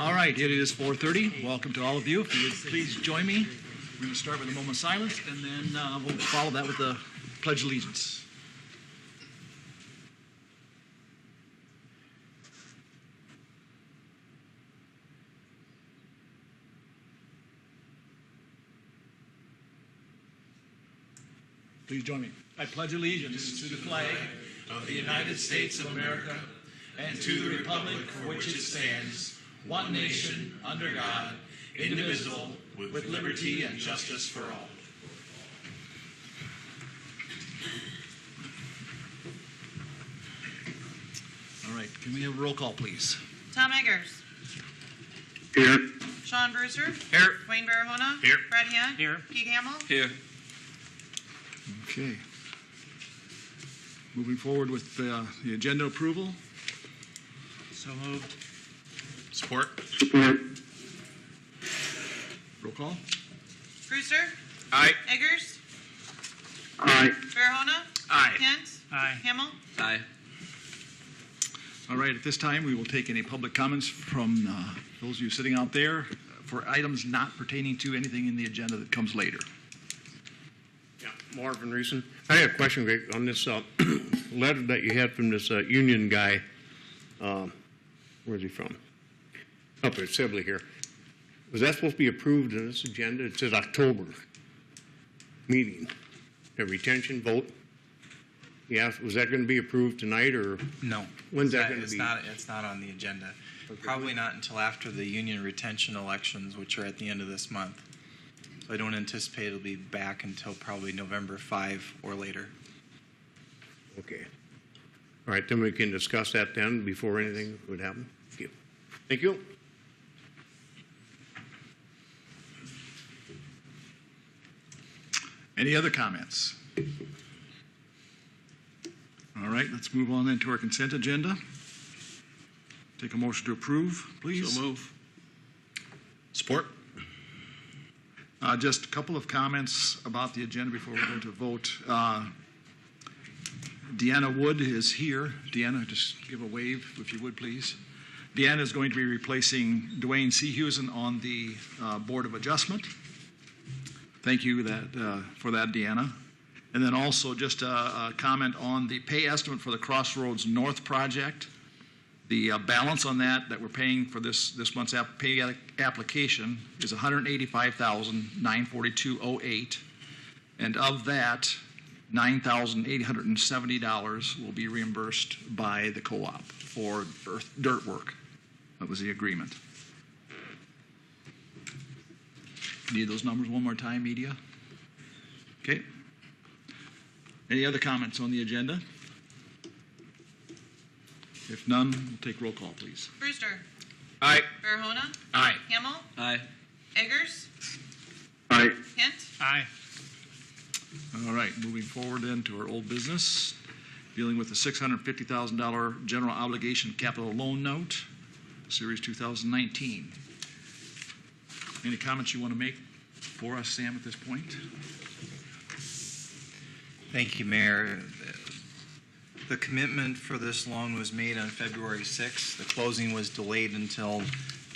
All right, it is 4:30. Welcome to all of you. If you would please join me. We're going to start with a moment of silence, and then we'll follow that with the Pledge of Allegiance. Please join me. I pledge allegiance to the flag of the United States of America and to the republic for which it stands, one nation, under God, indivisible, with liberty and justice for all. All right, can we have a roll call, please? Tom Eggers. Here. Sean Brewster. Here. Wayne Barahona. Here. Brad Hunt. Here. Pete Hamill. Here. Okay. Moving forward with the agenda approval. So moved. Support. Roll call. Brewster. Aye. Eggers. Aye. Barahona. Aye. Kent. Aye. Hamill. Aye. All right, at this time, we will take any public comments from those of you sitting out there for items not pertaining to anything in the agenda that comes later. Yeah, Marvin Reeson. I had a question, Greg, on this letter that you had from this union guy. Where's he from? Up at Sibley here. Was that supposed to be approved in this agenda? It says October meeting. A retention vote? Yeah, was that going to be approved tonight, or no? When's that going to be? It's not on the agenda. Okay. Probably not until after the union retention elections, which are at the end of this month. So I don't anticipate it'll be back until probably November 5 or later. Okay. All right, then we can discuss that then before anything would happen. Thank you. Thank you. Any other comments? All right, let's move on then to our consent agenda. Take a motion to approve, please. So move. Support. Just a couple of comments about the agenda before we go to vote. Deanna Wood is here. Deanna, just give a wave, if you would, please. Deanna is going to be replacing Dwayne Seahusen on the Board of Adjustment. Thank you for that, Deanna. And then also just a comment on the pay estimate for the Crossroads North project. The balance on that we're paying for this month's pay application is $185,942.08, and of that, $9,870 will be reimbursed by the co-op for dirt work. That was the agreement. Need those numbers one more time, media? Okay. Any other comments on the agenda? If none, we'll take roll call, please. Brewster. Aye. Barahona. Aye. Hamill. Aye. Eggers. Aye. Kent. Aye. All right, moving forward then to our old business, dealing with the $650,000 general obligation capital loan note, Series 2019. Any comments you want to make for us, Sam, at this point? Thank you, Mayor. The commitment for this loan was made on February 6th. The closing was delayed until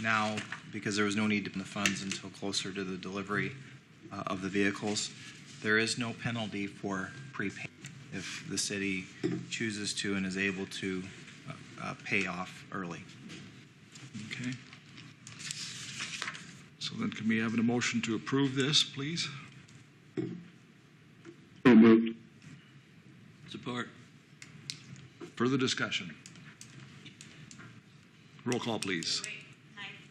now because there was no need to put the funds until closer to the delivery of the vehicles. There is no penalty for prepayment if the city chooses to and is able to pay off early. Okay. So then can we have a motion to approve this, please? So moved. Support. Further discussion? Roll call, please.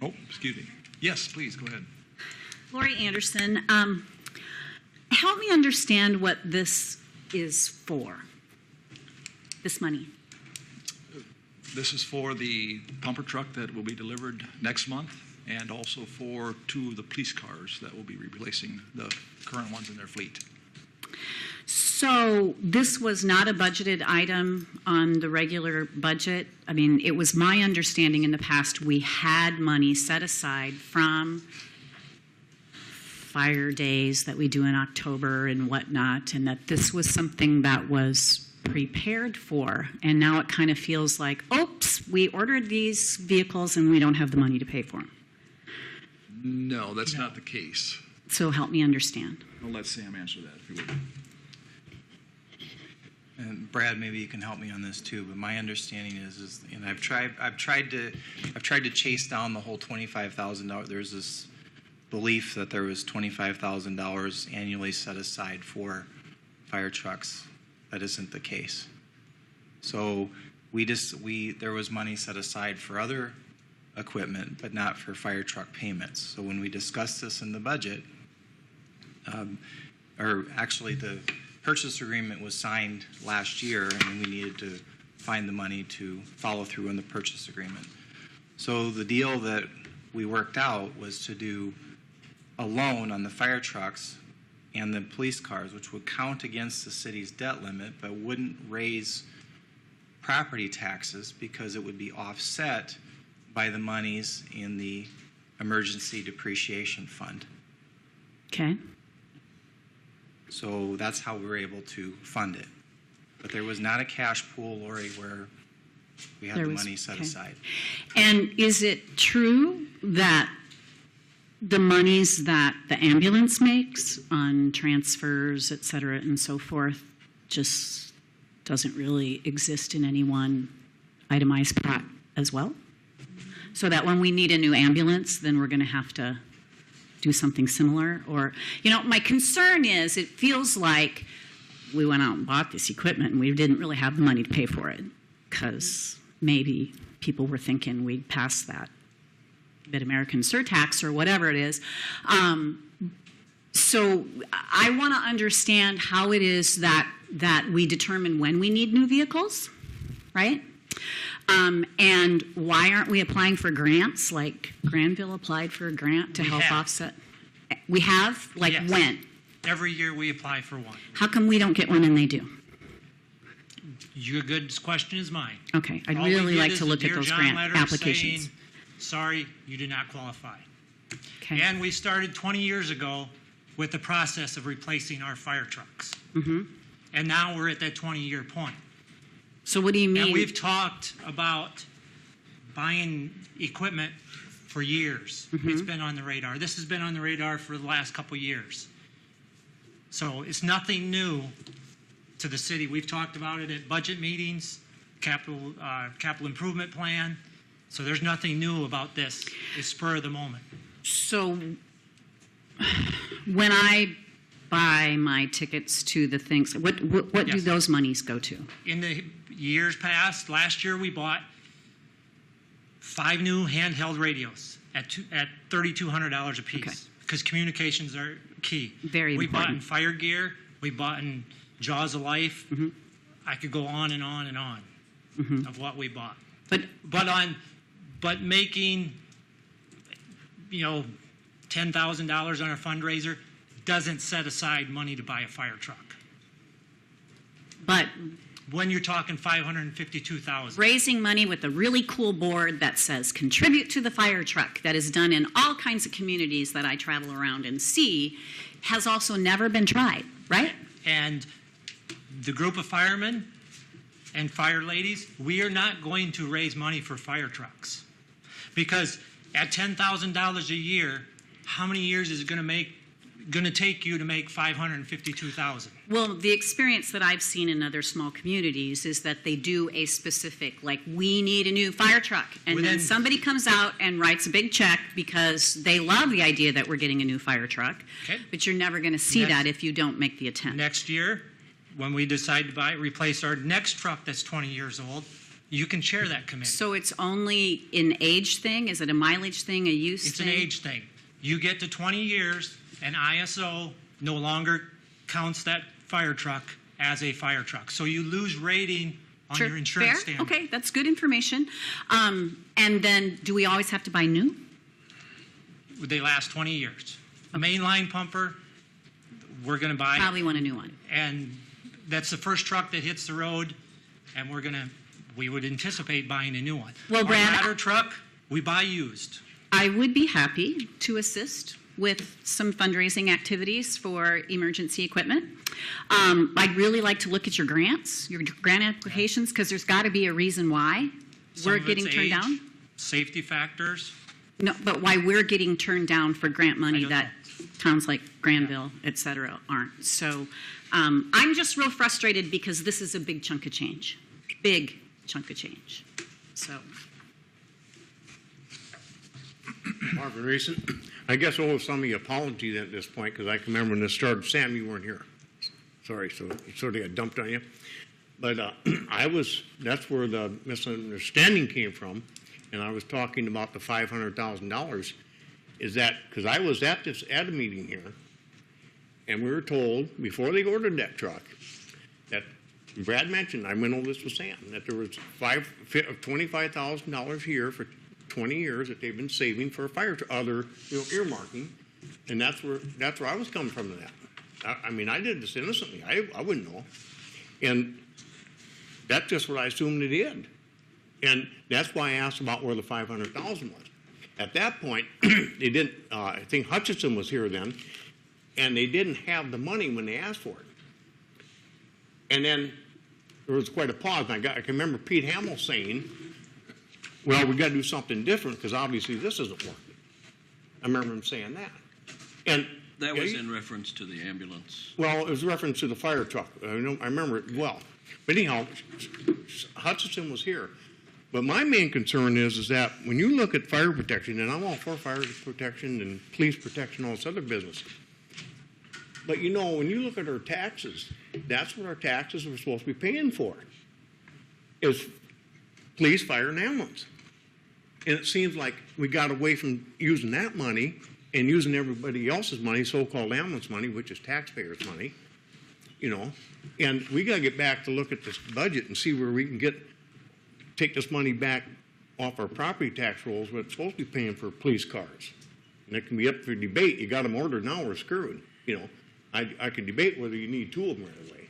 Oh, excuse me. Yes, please, go ahead. Lori Anderson, help me understand what this is for, this money. This is for the pumper truck that will be delivered next month, and also for 2 of the police cars that will be replacing the current ones in their fleet. So this was not a budgeted item on the regular budget? I mean, it was my understanding in the past we had money set aside from fire days that we do in October and whatnot, and that this was something that was prepared for. And now it kind of feels like, oops, is we ordered these vehicles and we don't have the money to pay for them. No, that's not the case. So help me understand. I'll let Sam answer that if you would. And Brad, maybe you can help me on this too. But my understanding is, and I've tried to chase down the whole $25,000. There's this belief that there was $25,000 annually set aside for fire trucks. That isn't the case. So there was money set aside for other equipment, but not for fire truck payments. So when we discussed this in the budget, or actually the purchase agreement was signed last year, and we needed to find the money to follow through on the purchase agreement. So the deal that we worked out was to do a loan on the fire trucks and the police cars, which would count against the city's debt limit, but wouldn't raise property taxes because it would be offset by the monies in the emergency depreciation fund. Okay. So that's how we were able to fund it. But there was not a cash pool, Lori, where we had the money set aside. And is it true that the monies that the ambulance makes on transfers, et cetera, and so forth, just doesn't really exist in any one itemized pot as well? So that when we need a new ambulance, then we're going to have to do something similar? Or, my concern is it feels like we went out and bought this equipment and we didn't really have the money to pay for it because maybe people were thinking we'd pass that Mid-American surtax or whatever it is. So I want to understand how it is that we determine when we need new vehicles, right? And why aren't we applying for grants? Like Granville applied for a grant to help offset. We have? Like Yes. when? Every year we apply for one. How come we don't get one and they do? Your good question is mine. Okay, I'd All we really get like is to a look at Dear those John grant letter applications. saying, sorry, you do not qualify. Okay. And we started 20 years ago with the process of replacing our fire trucks. Mm-hmm. And now we're at that 20-year point. So what do you mean? And we've talked about buying equipment for years. Mm-hmm. It's been on the radar. This has been on the radar for the last couple years. So it's nothing new to the city. We've talked about it at budget meetings, capital improvement plan. So there's nothing new about this. It's spur of the moment. So when I buy my tickets to the things, what do Yes. those monies go to? In the years past, last year we bought 5 new handheld radios at $3,200 a piece. Okay. Because communications are key. Very we bought important. in fire gear. We bought in Jaws of Life. Mm-hmm. I could go on and on and on Mm-hmm. of what we bought. But Making $10,000 on a fundraiser doesn't set aside money to buy a fire truck. but When you're talking $552,000. raising money with a really cool board that says contribute to the fire truck, that is done in all kinds of communities that I travel around and see, has also never been tried, right? And the group of firemen and fire ladies, we are not going to raise money for fire trucks. Because at $10,000 a year, how many years is it going to take you to make $552,000? Well, the experience that I've seen in other small communities is that they do a specific, like, we need a new fire truck. And then Within- somebody comes out and writes a big check because they love the idea that we're getting a new fire truck. Okay. But you're never going to see Next- that if you don't make the attempt. Next year, when we decide to replace our next truck that's 20 years old, you can chair that committee. So it's only an age thing? Is it a mileage thing, a use It's thing? an age thing. You get to 20 years, and ISO no longer counts that fire truck as a fire truck. So you lose rating on Sure. your insurance Fair? standard. Okay, that's good information. And then do we always have to buy new? They last 20 years. A mainline pumper, we're going to buy, Probably want a new one. and that's the first truck that hits the road, and we would anticipate buying a new one. Well, Our Brad, ladder truck, we buy used. I would be happy to assist with some fundraising activities for emergency equipment. I'd really like to look at your grants, your grant applications, because there's got to be a reason why Some we're of getting it's turned age, down? Safety factors. No, but why we're getting turned down for grant I money don't that towns like Granville, et cetera, aren't. So I'm just real frustrated because this is a big chunk of change. Big chunk of change. So, Marvin Reeson, I guess I owe some of you apologies at this point, because I can remember when this started. Sam, you weren't here. Sorry, so it sort of got dumped on you. But that's where the misunderstanding came from, and I was talking about the $500,000, is that, because I was at a meeting here, and we were told, before they ordered that truck, that Brad mentioned, I went over this with Sam, that there was $25,000 a year for 20 years that they've been saving for a fire, other earmarking, and that's where I was coming from to that. I mean, I did this innocently. I wouldn't know. And that's just what I assumed it did. And that's why I asked about where the $500,000 was. At that point, they didn't, I think Hutchinson was here then, and they didn't have the money when they asked for it. And then there was quite a pause. And I can remember Pete Hamill saying, well, we got to do something different because obviously this isn't working. I remember him saying that. And that was in reference to the ambulance. well, it was reference to the fire truck. I remember it well. But anyhow, Hutchinson was here. But my main concern is that when you look at fire protection, and I'm all for fire protection and police protection, all this other business. But when you look at our taxes, that's what our taxes are supposed to be paying for, is police, fire, and ambulance. And it seems like we got away from using that money and using everybody else's money, so-called ambulance money, which is taxpayers' money, and we got to get back to look at this budget and see where we can take this money back off our property tax rolls, what it's supposed to be paying for police cars. And it can be up for debate. You got them ordered, now we're screwed. I could debate whether you need two of them right away.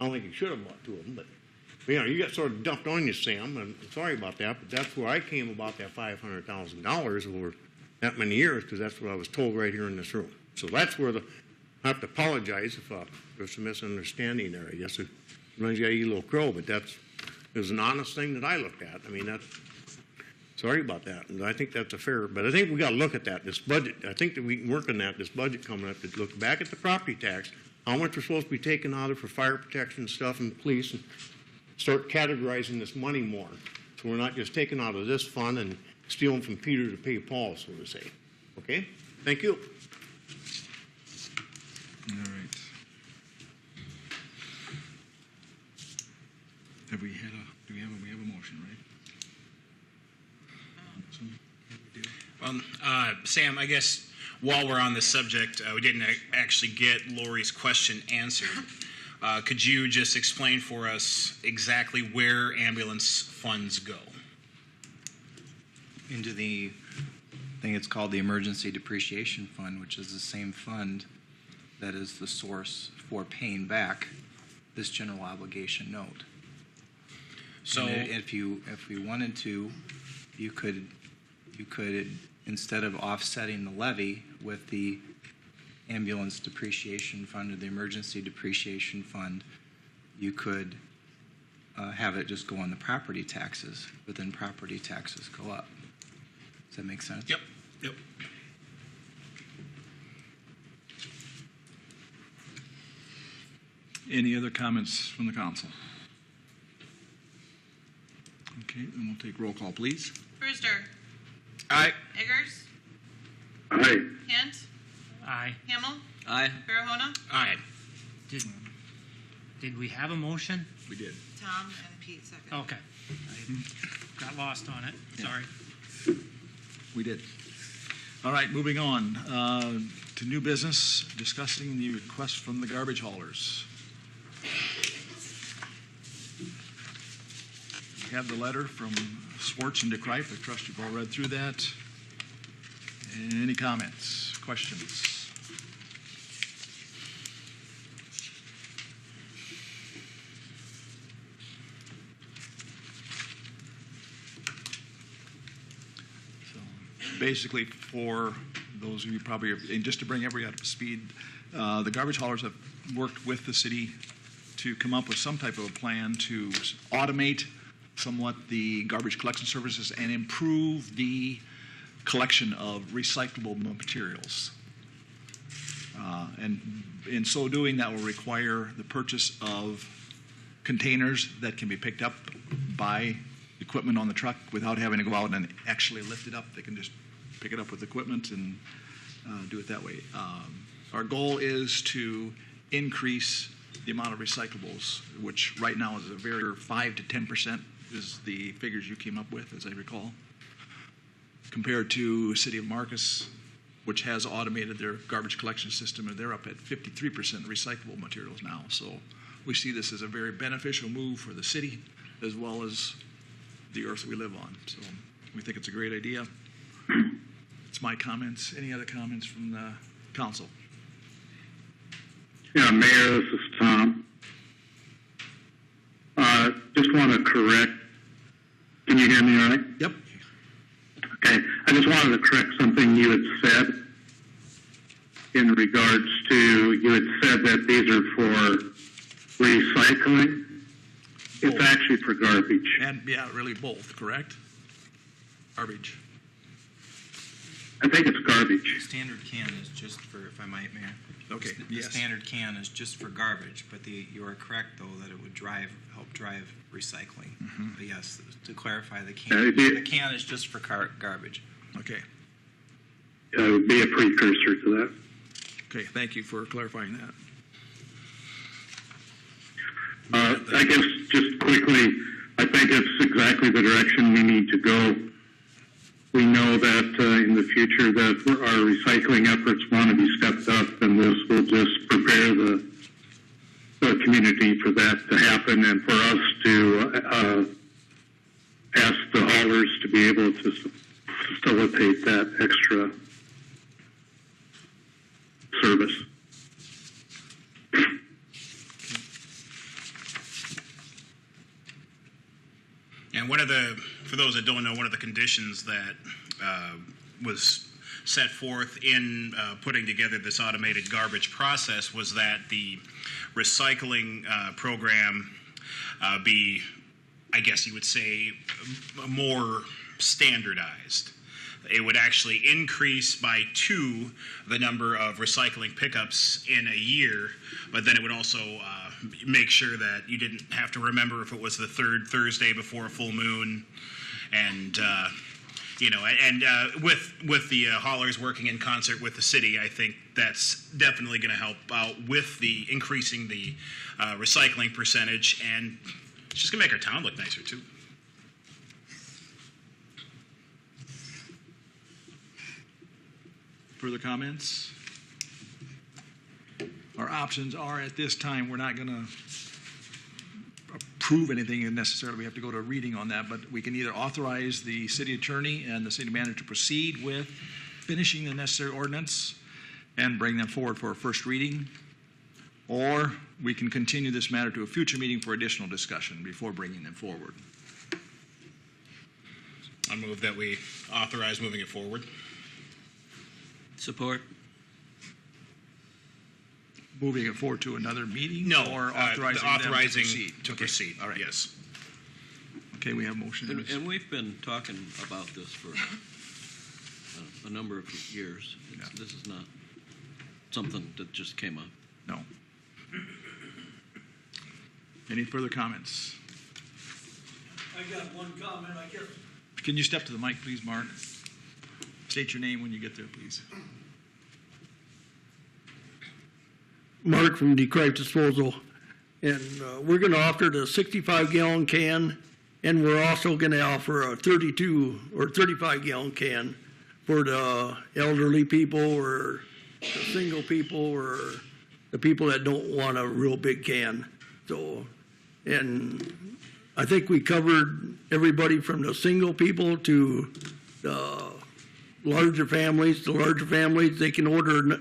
I don't think you should have bought two of them, but you got sort of dumped on you, Sam, and I'm sorry about that, but that's where I came about that $500,000 over that many years, because that's what I was told right here in this room. So that's where I have to apologize if there's some misunderstanding there. I guess it runs you out of a little crow, but it was an honest thing that I looked at. I mean, sorry about that. And I think that's but I think we got to look at that, this budget. I think that we can work on that, this budget coming up, to look back at the property tax, how much we're supposed to be taking out of it for fire protection stuff and police, and start categorizing this money more. So we're not just taking out of this fund and stealing from Peter to pay Paul, so to say. Okay? Thank you. All right. Do we have a motion, right? Sam, I guess while we're on this subject, we didn't actually get Lori's question answered. Could you just explain for us exactly where ambulance funds go? Into the thing it's called the Emergency Depreciation Fund, which is the same fund that is the source for paying back this general obligation note. So and if you wanted to, you could instead of offsetting the levy with the ambulance depreciation fund or the emergency depreciation fund, you could have it just go on the property taxes, but then property taxes go up. Does that make sense? Yep. Any other comments from the council? Okay, then we'll take roll call, please. Brewster. Aye. Eggers. Aye. Kent. Aye. Hamel. Aye. Farahona. Aye. Did we have a motion? We did. Tom and Pete second. Okay. I got lost on it. Yeah. Sorry. We did. All right, moving on to new business, discussing the request from the garbage haulers. We have the letter from Swartz and DeKreif. I trust you've all read through that. Any comments, questions? Basically, for those of you probably, and just to bring everybody up to speed, the garbage haulers have worked with the city to come up with some type of a plan to automate somewhat the garbage collection services and improve the collection of recyclable materials. And in so doing, that will require the purchase of containers that can be picked up by equipment on the truck without having to go out and actually lift it up. They can just pick it up with equipment and do it that way. Our goal is to increase the amount of recyclables, which right now is a very 5 to 10% is the figures you came up with, as I recall, compared to City of Marcus, which has automated their garbage collection system, and they're up at 53% recyclable materials now. So we see this as a very beneficial move for the city as well as the earth we live on. So we think it's a great idea. It's my comments. Any other comments from the council? Yeah, Mayor, this is Tom. Just want to correct. Can you hear me all right? Yep. Okay. I just wanted to correct something you had said in regards to, you had said that these are for recycling. It's Both. actually for garbage. And yeah, really both, correct? Garbage. I think it's garbage. Standard can is just for, if I might, Mayor. Okay, The yes. standard can is just for garbage, but you are correct, though, that it would help drive recycling. But yes, to clarify, the can is just for garbage. Okay. It would be a precursor to that. Okay, thank you for clarifying that. I guess just quickly, I think it's exactly the direction we need to go. We know that in the future that our recycling efforts want to be stepped up, and this will just prepare the community for that to happen, and for us to ask the haulers to be able to facilitate that extra service. And for those that don't know, one of the conditions that was set forth in putting together this automated garbage process was that the recycling program be, I guess you would say, more standardized. It would actually increase by 2 the number of recycling pickups in a year, but then it would also make sure that you didn't have to remember if it was the third Thursday before a full moon, and with the haulers working in concert with the city, I think that's definitely going to help out with the increasing the recycling percentage, and it's just going to make our town look nicer too. Further comments? Our options are, at this time, we're not going to approve anything necessarily. We have to go to a reading on that, but we can either authorize the city attorney and the city manager to proceed with finishing the necessary ordinance and bring them forward for a first reading, or we can continue this matter to a future meeting for additional discussion before bringing them forward. I move that we authorize moving it forward. Support. Moving it forward to another meeting? No, Or authorizing them to proceed? to Okay. proceed. All right. Yes. Okay, we have a motion. And we've been talking about this for a number of years. Yeah. This is not something that just came up. No. Any further comments? I got one comment, I guess. Can you step to the mic, please, Mark? State your name when you get there, please. Mark from DeCrive Disposal, and we're going to offer the 65-gallon can, and we're also going to offer a 32 or 35-gallon can for the elderly people or the single people or the people that don't want a real big can. So, and I think we covered everybody from the single people to the larger families. The larger families, they can order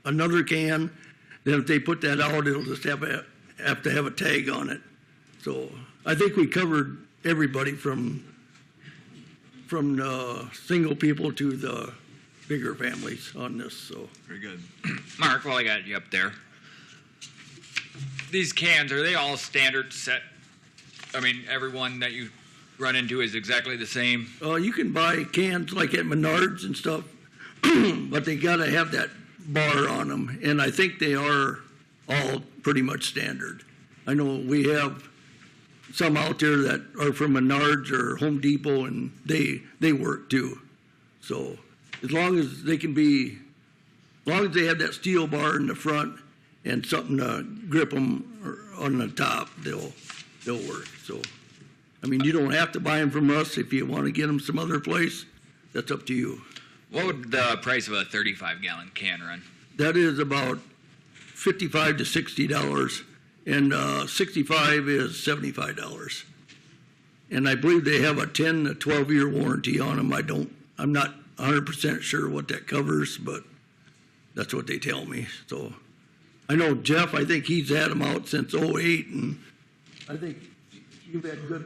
another can. Then if they put that out, it'll just have to have a tag on it. So I think we covered everybody from the single people to the bigger families on this. So Very good. Mark, while I got you up there, these cans, are they all standard set? I mean, every one that you run into is exactly the same? You can buy cans like at Menards and stuff, but they gotta have that bar on them, and I think they are all pretty much standard. I know we have some out there that are from Menards or Home Depot, and they work too. So as long as they can be, as long as they have that steel bar in the front and something to grip them on the top, they'll work. So, I mean, you don't have to buy them from us. If you want to get them some other place, that's up to you. What would the price of a 35-gallon can run? That is about $55 to $60, and 65 is $75. And I believe they have a 10 to 12-year warranty on them. I'm not 100% sure what that covers, but that's what they tell me. So I know Jeff, I think he's had them out since '08, and I think you've had good.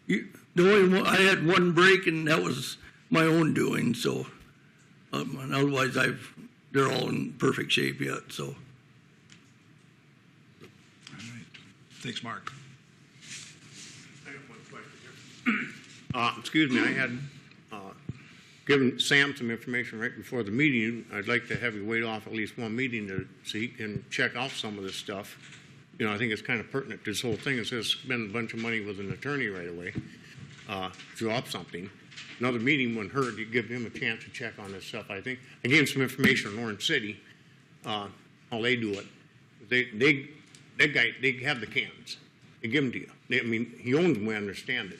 The only one, I had one break, and that was my own doing. So and otherwise, they're all in perfect shape yet. So. All right. Thanks, Mark. I got one question here. Excuse me, I had given Sam some information right before the meeting. I'd like to have you wait off at least one meeting to see and check out some of this stuff. You know, I think it's kind of pertinent to this whole thing. It says spend a bunch of money with an attorney right away, draw up something. Another meeting wouldn't hurt. You give him a chance to check on this stuff. I think I gave him some information on Orange City, how they do it. They have the cans. They give them to you. I mean, he owns them. We understand it.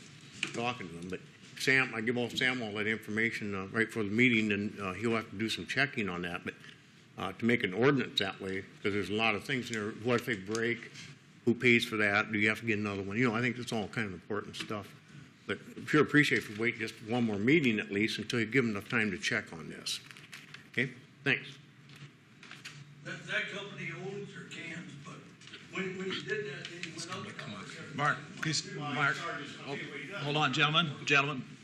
Talking to him, but Sam, I give Sam all that information right for the meeting, and he'll have to do some checking on that. But to make an ordinance that way, because there's a lot of things in there. What if they break? Who pays for that? Do you have to get another one? You know, I think that's all kind of important stuff. But I sure appreciate if you wait just one more meeting at least until you give them enough time to check on this. Okay? Thanks. That company owns their cans, but when you did that, then you went up. Mark, please, Mark. Hold on, gentlemen.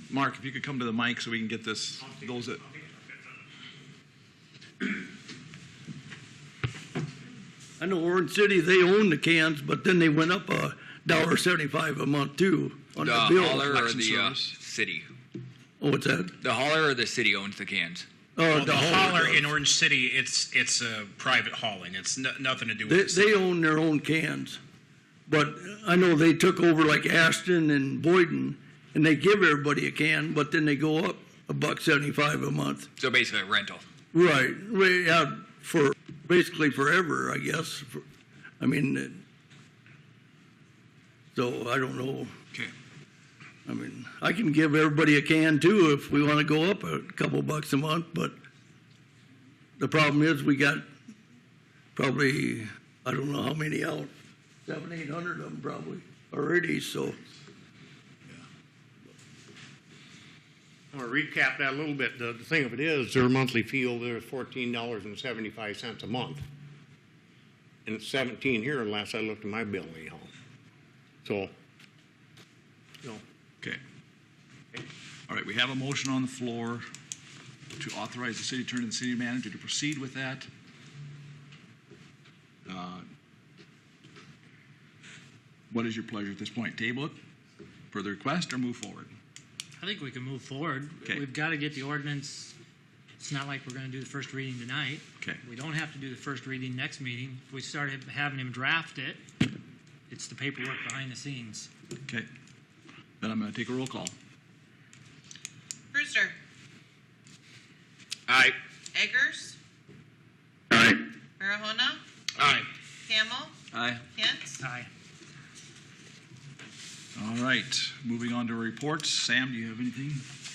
Mark, if you could come to the mic so we can get this. Those that. I know Orange City, they own the cans, but then they went up $1.75 a month too on the bill. The hauler or collection the service. city? Oh, what's that? The hauler or the city owns the cans? Well, the hauler does. in Orange City, it's a private hauling. It's nothing to do with They own their own cans, but I know they took over like Ashton and Boyden, and they give everybody a can, but then they go up $1.75 a month. So basically a rental. Right. Yeah, for basically forever, I guess. So I don't know. Okay. I mean, I can give everybody a can too if we want to go up a couple bucks a month, but the problem is we got probably, I don't know how many out, 700, 800 of them probably already, so. I'm going to recap that a little bit. The thing of it is, their monthly fee over there is $14.75 a month. And it's $17 here unless I looked at my bill anyhow. So, you know. Okay. All right, we have a motion on the floor to authorize the city attorney and the city manager to proceed with that. What is your pleasure at this point? Table it, further request, or move forward? I think we can move forward. Okay. We've got to get the ordinance. It's not like we're going to do the first reading tonight. Okay. We don't have to do the first reading next meeting. If we start having him draft it, it's the paperwork behind the scenes. Okay. Then I'm going to take a roll call. Brewster. Aye. Eggers. Aye. Marahona. Aye. Hamel. Aye. Hint. Aye. All right, moving on to reports. Sam, do you have anything?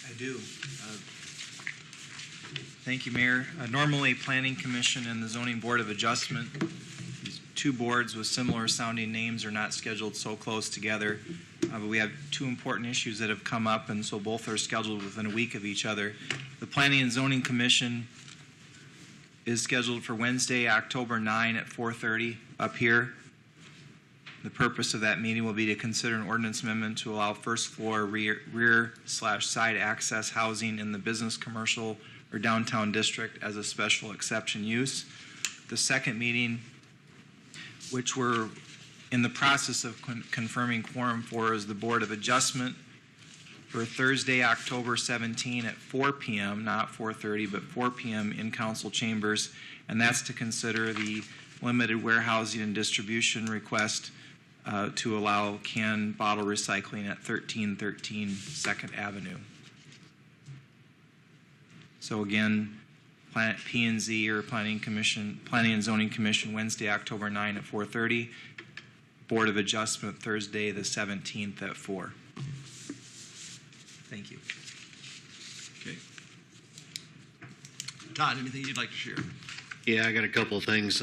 I do. Thank you, Mayor. Normally, Planning Commission and the Zoning Board of Adjustment, these two boards with similar sounding names are not scheduled so close together. But we have two important issues that have come up, and so both are scheduled within a week of each other. The Planning and Zoning Commission is scheduled for Wednesday, October 9 at 4:30 up here. The purpose of that meeting will be to consider an ordinance amendment to allow first floor rear/side access housing in the business, commercial, or downtown district as a special exception use. The second meeting, which we're in the process of confirming quorum for, is the Board of Adjustment. for Thursday, October 17 at 4 p.m., not 4:30, but 4 p.m. in council chambers, and that's to consider the limited warehousing and distribution request to allow can bottle recycling at 1313 2nd Avenue. So again, P&Z or Planning and Zoning Commission, Wednesday, October 9 at 4:30. Board of Adjustment, Thursday, the 17th at 4. Thank you. Okay. Todd, anything you'd like to share? Yeah, I got a couple of things.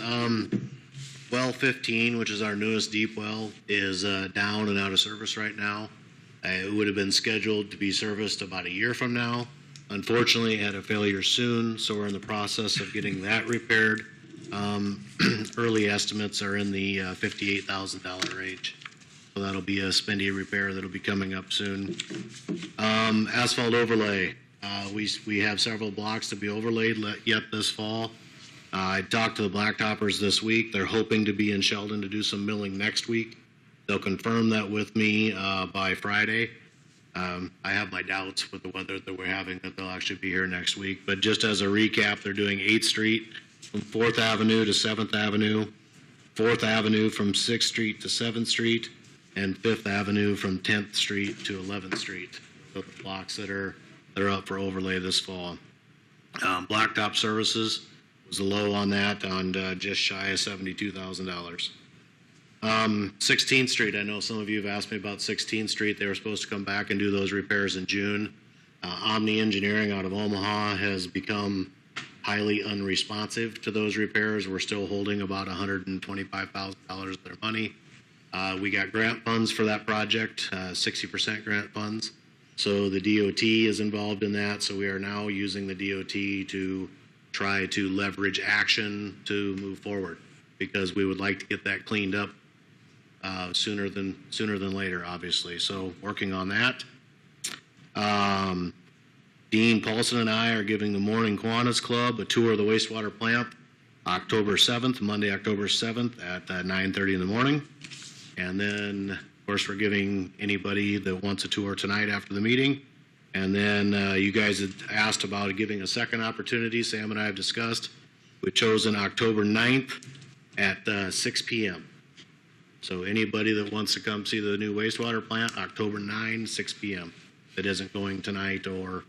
Well 15, which is our newest deep well, is down and out of service right now. It would have been scheduled to be serviced about a year from now. Unfortunately, it had a failure soon, so we're in the process of getting that repaired. Early estimates are in the $58,000 range. So that'll be a spendy repair that'll be coming up soon. Asphalt Overlay. We have several blocks to be overlaid yet this fall. I talked to the blacktoppers this week. They're hoping to be in Sheldon to do some milling next week. They'll confirm that with me by Friday. I have my doubts with the weather that we're having that they'll actually be here next week. But just as a recap, they're doing 8th Street from 4th Avenue to 7th Avenue, 4th Avenue from 6th Street to 7th Street, and 5th Avenue from 10th Street to 11th Street. So the blocks that are up for overlay this fall. Blacktop Services was a low on that, on just shy of $72,000. 16th Street, I know some of you have asked me about 16th Street. They were supposed to come back and do those repairs in June. Omni Engineering out of Omaha has become highly unresponsive to those repairs. We're still holding about $125,000 of their money. We got grant funds for that project, 60% grant funds. So the DOT is involved in that. So we are now using the DOT to try to leverage action to move forward, because we would like to get that cleaned up sooner than later, obviously. So working on that. Dean Paulson and I are giving the Morning Kiwanis Club a tour of the wastewater plant October 7th, Monday, October 7th at 9:30 in the morning. And then, of course, we're giving anybody that wants a tour tonight after the meeting. And then you guys had asked about giving a second opportunity. Sam and I have discussed. We've chosen October 9th at 6 p.m. So anybody that wants to come see the new wastewater plant, October 9, 6 p.m. that isn't going tonight or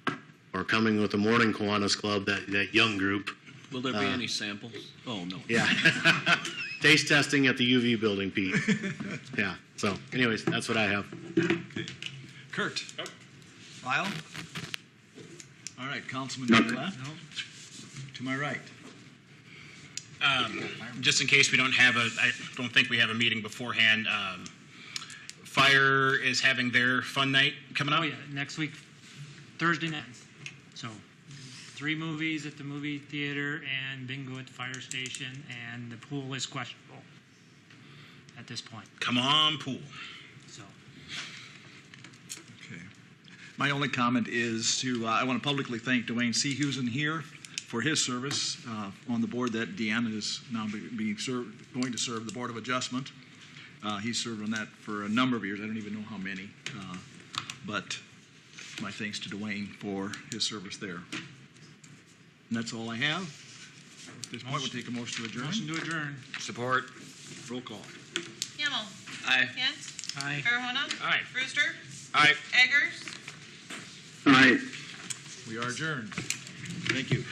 coming with the Morning Kiwanis Club, that young group. Will there be any samples? Oh, no. Yeah. Taste testing at the UV building, Pete. Yeah. So anyways, that's what I have. Okay. Kurt? Nope. Lyle? All right, Councilman to your left. To my right. Just in case we don't have I don't think we have a meeting beforehand. Fire is having their fun night coming up. Oh, yeah, next week, Thursday night. So 3 movies at the movie theater and bingo at the fire station, and the pool is questionable at this point. Come on, pool. So Okay. My only comment is I want to publicly thank Dwayne Seahusen here for his service on the board that Deanna is now going to serve, the Board of Adjustment. He served on that for a number of years. I don't even know how many. But my thanks to Dwayne for his service there. And that's all I have. At this point, we'll take a motion to adjourn. motion to adjourn. Support. Roll call. Hamel. Aye. Kent. Aye. Farahona. Aye. Brewster. Aye. Eggers. Aye. We are adjourned. Thank you.